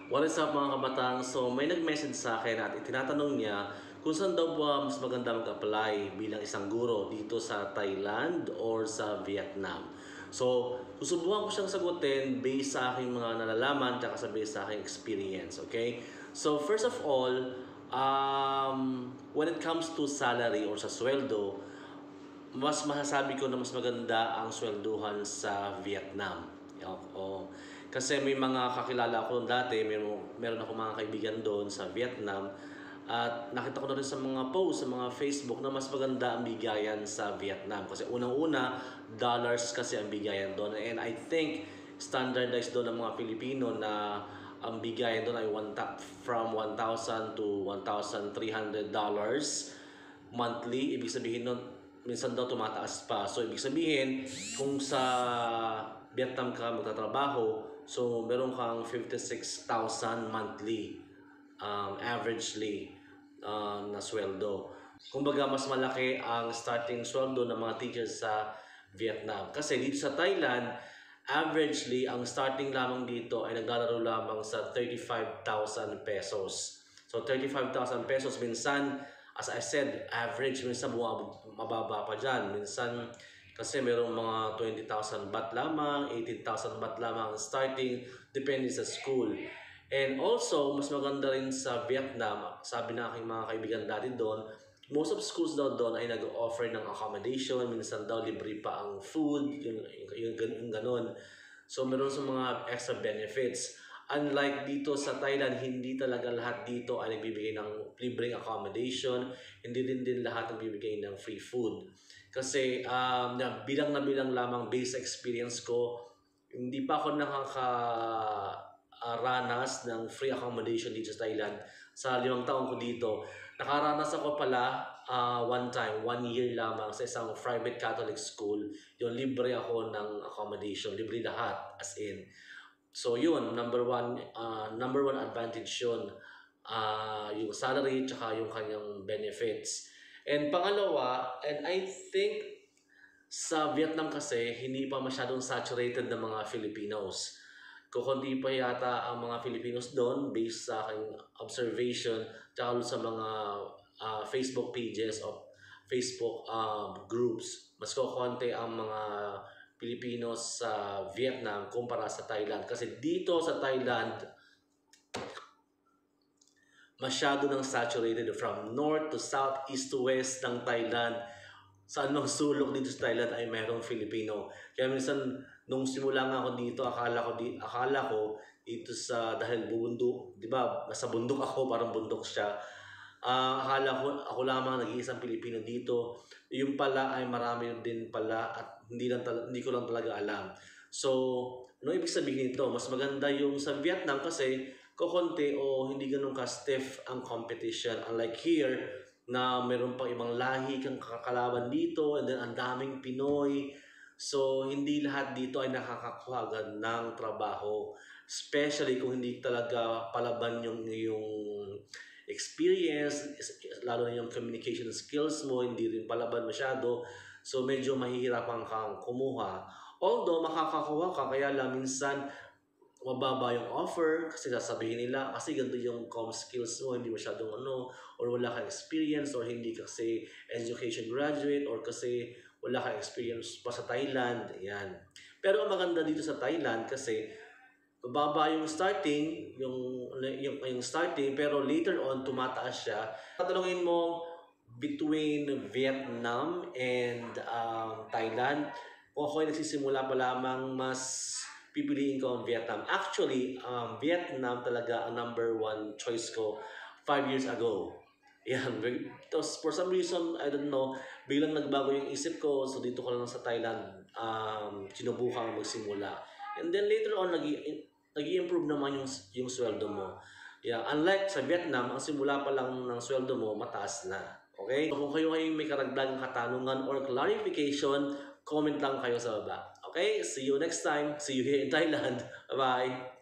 What is up mga kabatang? So may nag-message sa akin at itinatanong niya kung saan daw ba mas maganda mag-apply bilang isang guro dito sa Thailand or sa Vietnam. So susubukan ko siyang sagutin based sa aking mga nalalaman at sa based sa aking experience. Okay? So first of all, when it comes to salary or sa sweldo, mas masasabi ko na mas maganda ang swelduhan sa Vietnam. Oo. Kasi may mga kakilala ko dati, meron ako mga kaibigan doon sa Vietnam at nakita ko na rin sa mga post, sa mga Facebook na mas maganda ang bigayan sa Vietnam. Kasi unang-una, dollars kasi ang bigayan doon. And I think standardized doon ng mga Pilipino na ang bigayan doon ay from $1,000 to $1,300 monthly. Ibig sabihin nun, minsan daw tumataas pa. So, ibig sabihin, kung sa Vietnam ka magtatrabaho, so meron kang 56,000 monthly, averagely, na sweldo. Kumbaga, mas malaki ang starting sweldo ng mga teachers sa Vietnam. Kasi dito sa Thailand, averagely, ang starting lamang dito ay naglalaro lamang sa 35,000 pesos. So, 35,000 pesos, minsan, as I said, average, minsan mababa pa dyan. Minsan, kasi merong mga 20,000 baht lamang, 18,000 baht lamang starting, depende sa school. And also, mas maganda rin sa Vietnam, sabi na aking mga kaibigan dati doon, most of schools daw doon ay nag-offer ng accommodation, minsan daw libre pa ang food, yung ganun. So, meron sa mga extra benefits. Unlike dito sa Thailand, hindi talaga lahat dito ay nagbibigay ng libreng accommodation, hindi din lahat nagbibigay ng free food. Kasi bilang lamang base experience ko, hindi pa ako nakakaranas ng free accommodation dito sa Thailand. Sa 5 taon ko dito, nakaranas ako pala one time, 1 year lamang sa isang private Catholic school. Yung libre ako ng accommodation, libre lahat as in. So yun, number one advantage yun, yung salary tsaka yung kanyang benefits. And pangalawa, and I think sa Vietnam kasi hindi pa masyadong saturated ng mga Filipinos. Kukunti pa yata ang mga Filipinos doon based sa aking observation tsaka sa mga Facebook pages o Facebook groups. Mas kukunti ang mga Pilipinos sa Vietnam kumpara sa Thailand. Kasi dito sa Thailand, masyado nang saturated from north to south, east to west ng Thailand. Sa anong sulok dito sa Thailand ay mayroong Filipino. Kaya minsan, nung simula nga ako dito, akala ko dito sa, dahil bundok, di ba, nasa bundok ako, parang bundok siya. Akala ko, ako lamang nag-iisang Pilipino dito. Yung pala ay marami din pala at hindi ko lang talaga alam. So, ano ibig sabihin nito? Mas maganda yung sa Vietnam kasi kukunti o hindi ganun ka-stiff ang competition. Unlike here, na meron pang ibang lahi kang kakalaban dito and then ang daming Pinoy. So, hindi lahat dito ay nakakakuha agad ng trabaho. Especially kung hindi talaga palaban yung experience, lalo na yung communication skills mo, hindi rin palaban masyado. So, medyo mahihirapan kang kumuha. Although, makakakuha ka, kaya lang minsan mababa yung offer kasi sasabihin nila kasi ganito yung com skills mo, hindi masyadong or wala kang experience or hindi kasi education graduate or kasi wala kang experience pa sa Thailand. Yan. Pero ang maganda dito sa Thailand kasi mababa yung starting, yung starting, pero later on tumataas siya. Tatanungin mo between Vietnam and Thailand, kung ako ay nagsisimula pa lamang, mas pipiliin ko ang Vietnam. Actually, Vietnam talaga ang number 1 choice ko 5 years ago. Yan. For some reason, I don't know, biglang nagbago yung isip ko. So, dito ko lang sa Thailand, sinubukan magsimula. And then later on, nag-i-improve naman yung sweldo mo. Yeah. Unlike sa Vietnam, ang simula pa lang ng sweldo mo, mataas na. Okay? So, kung kayo ay may karagdagang katanungan or clarification, comment lang kayo sa baba. Okay? See you next time. See you here in Thailand. Bye-bye.